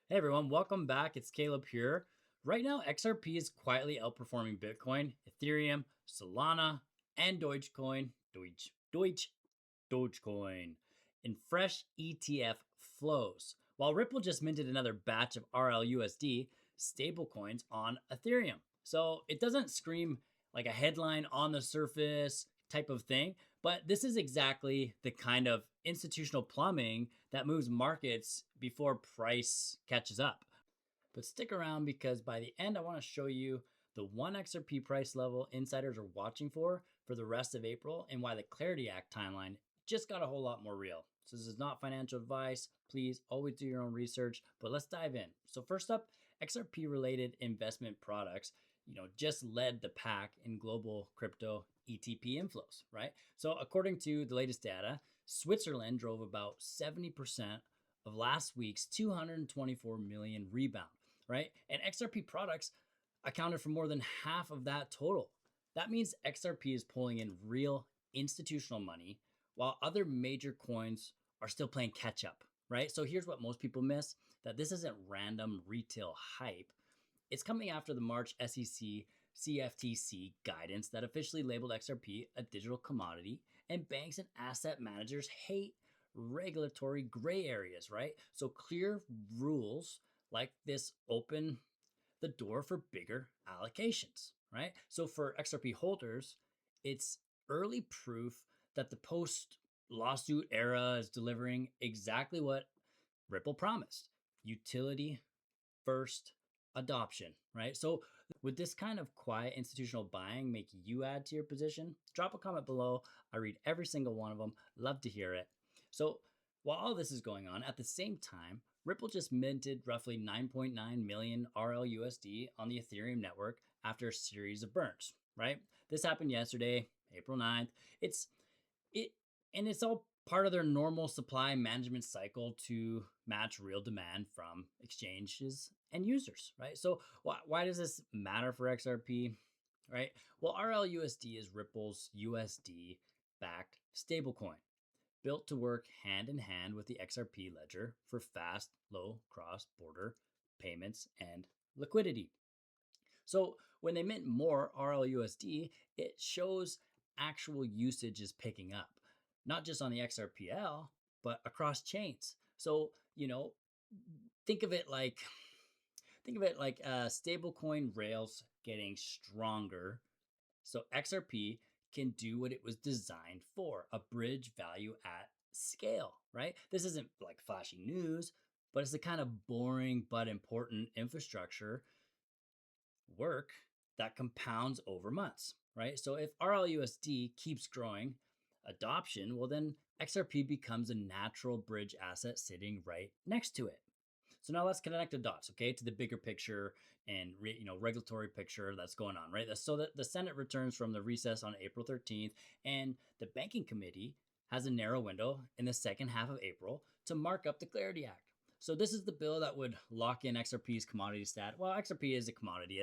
Hey everyone, welcome back. It's Caleb here. Right now, XRP is quietly outperforming Bitcoin, Ethereum, Solana, and Dogecoin in fresh ETF flows. While Ripple just minted another batch of RLUSD stablecoins on Ethereum. So it doesn't scream like a headline on the surface type of thing, but this is exactly the kind of institutional plumbing that moves markets before price catches up. But stick around because by the end, I want to show you the one XRP price level insiders are watching for the rest of April and why the Clarity Act timeline just got a whole lot more real. So this is not financial advice. Please always do your own research, but let's dive in. So first up, XRP related investment products, just led the pack in global crypto ETP inflows, right? So according to the latest data, Switzerland drove about 70% of last week's 224 million rebound, right? And XRP products accounted for more than half of that total. That means XRP is pulling in real institutional money while other major coins are still playing catch up, right? So here's what most people miss, that this isn't random retail hype. It's coming after the March SEC CFTC guidance that officially labeled XRP a digital commodity, and banks and asset managers hate regulatory gray areas, right? So clear rules like this open the door for bigger allocations, right? So for XRP holders, it's early proof that the post lawsuit era is delivering exactly what Ripple promised: utility first adoption, right? So would this kind of quiet institutional buying make you add to your position? Drop a comment below. I read every single one of them. Love to hear it. So while all this is going on, at the same time, Ripple just minted roughly 9.9 million RLUSD on the Ethereum network after a series of burns, right? This happened yesterday, April 9th. It and it's all part of their normal supply management cycle to match real demand from exchanges and users, right? So why does this matter for XRP, right? Well, RLUSD is Ripple's USD backed stablecoin, built to work hand in hand with the XRP ledger for fast, low cross border payments and liquidity. So when they mint more RLUSD, it shows actual usage is picking up, not just on the XRPL, but across chains. So, think of it like stablecoin rails getting stronger. So XRP can do what it was designed for, a bridge value at scale, right? This isn't like flashy news, but it's the kind of boring but important infrastructure work that compounds over months, right? So if RLUSD keeps growing adoption, well, then XRP becomes a natural bridge asset sitting right next to it. So now let's connect the dots, okay, to the bigger picture and regulatory picture that's going on, right? So that the Senate returns from the recess on April 13th, and the Banking Committee has a narrow window in the second half of April to mark up the Clarity Act. So this is the bill that would lock in XRP's commodity stat. Well, XRP is a commodity.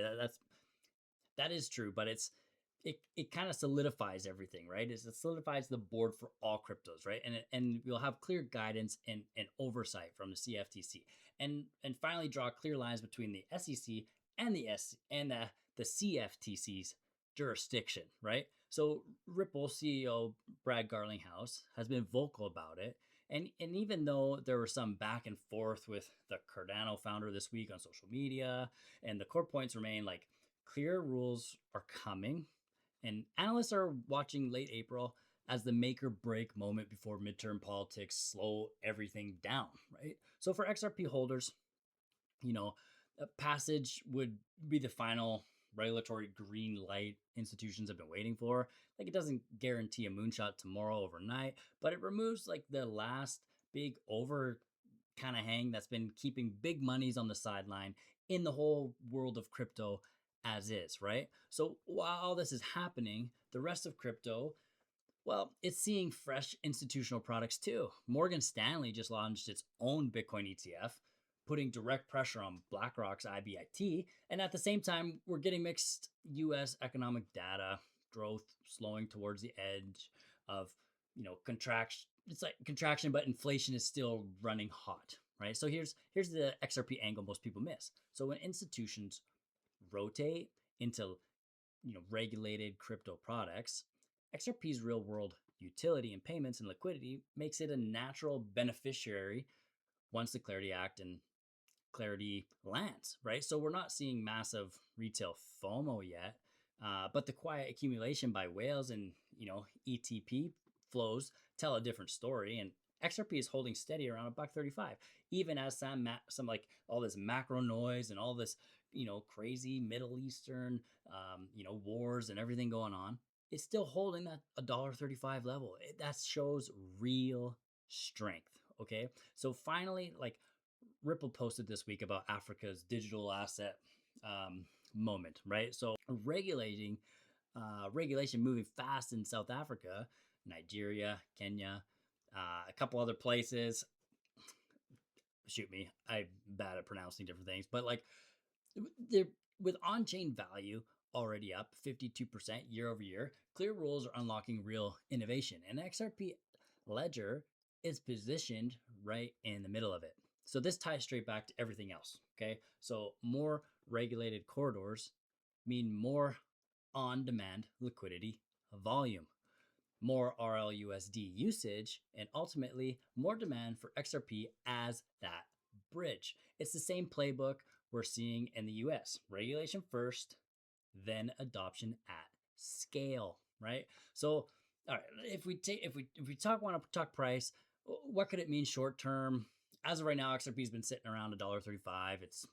That is true, but it kind of solidifies everything, right? It solidifies the board for all cryptos, right? And we'll have clear guidance and oversight from the CFTC, and finally draw clear lines between the SEC and the CFTC's jurisdiction, right? So Ripple CEO Brad Garlinghouse has been vocal about it. And even though there was some back and forth with the Cardano founder this week on social media, and the core points remain like clear rules are coming, and analysts are watching late April as the make or break moment before midterm politics slow everything down, right? So for XRP holders, a passage would be the final regulatory green light institutions have been waiting for. Like, it doesn't guarantee a moonshot tomorrow overnight, but it removes like the last big over kind of hang that's been keeping big monies on the sideline in the whole world of crypto as is, right? So while all this is happening, the rest of crypto, well, it's seeing fresh institutional products too. Morgan Stanley just launched its own Bitcoin ETF, putting direct pressure on BlackRock's IBIT. And at the same time, we're getting mixed US economic data, growth slowing towards the edge of, contraction. It's like contraction, but inflation is still running hot, right? So here's the XRP angle most people miss. So when institutions rotate into regulated crypto products, XRP's real world utility in payments and liquidity makes it a natural beneficiary once the Clarity Act and Clarity lands, right? So we're not seeing massive retail FOMO yet, but the quiet accumulation by whales and ETP flows tell a different story. And XRP is holding steady around a buck 35, even as some like all this macro noise and all this crazy Middle Eastern wars and everything going on. It's still holding that $1.35 level. That shows real strength. Okay, so finally, like Ripple posted this week about Africa's digital asset moment, right? So regulation moving fast in South Africa, Nigeria, Kenya, a couple other places. Shoot me, I'm bad at pronouncing different things, but like they're with on-chain value already up 52% year over year. Clear rules are unlocking real innovation, and XRP Ledger is positioned right in the middle of it. So this ties straight back to everything else. Okay, so more regulated corridors mean more on-demand liquidity volume, more RLUSD usage, and ultimately more demand for XRP as that bridge. It's the same playbook we're seeing in the US. Regulation first, then adoption at scale, right? So, all right, if we want to talk price, what could it mean short term? As of right now, XRP's been sitting around $1.35. It's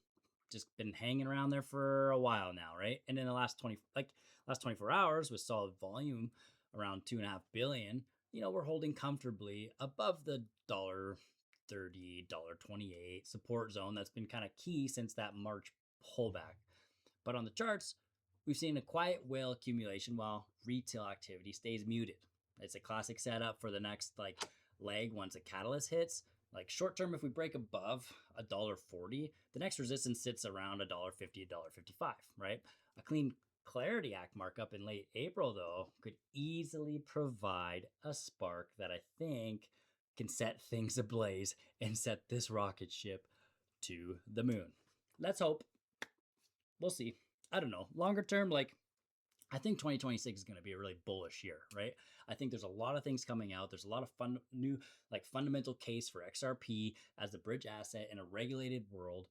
just been hanging around there for a while now, right? And in the last 24 hours with solid volume around 2.5 billion, we're holding comfortably above the $1.30, $1.28 support zone that's been kind of key since that March pullback. But on the charts, we've seen a quiet whale accumulation while retail activity stays muted. It's a classic setup for the next leg once a catalyst hits. Like short term, if we break above $1.40, the next resistance sits around $1.50, $1.55, right? A clean Clarity Act markup in late April, though, could easily provide a spark that I think can set things ablaze and set this rocket ship to the moon. Let's hope. We'll see. I don't know. Longer term, I think 2026 is going to be a really bullish year, right? I think there's a lot of things coming out. There's a lot of new fundamental case for XRP as the bridge asset in a regulated world.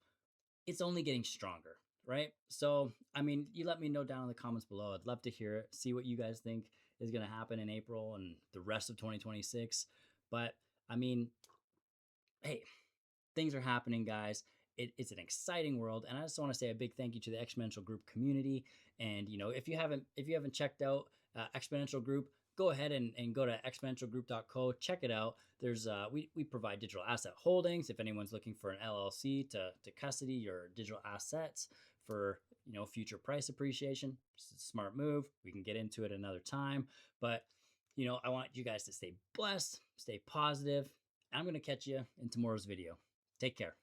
It's only getting stronger, right? So, I mean, you let me know down in the comments below. I'd love to hear it, see what you guys think is going to happen in April and the rest of 2026. But I mean, hey, things are happening, guys. It's an exciting world, and I just want to say a big thank you to the Exponential Group community. And if you haven't checked out Exponential Group, go ahead and go to exponentialgroup.co. Check it out. There's we provide digital asset holdings. If anyone's looking for an LLC to custody your digital assets for future price appreciation, it's a smart move. We can get into it another time, but I want you guys to stay blessed, stay positive. I'm going to catch you in tomorrow's video. Take care.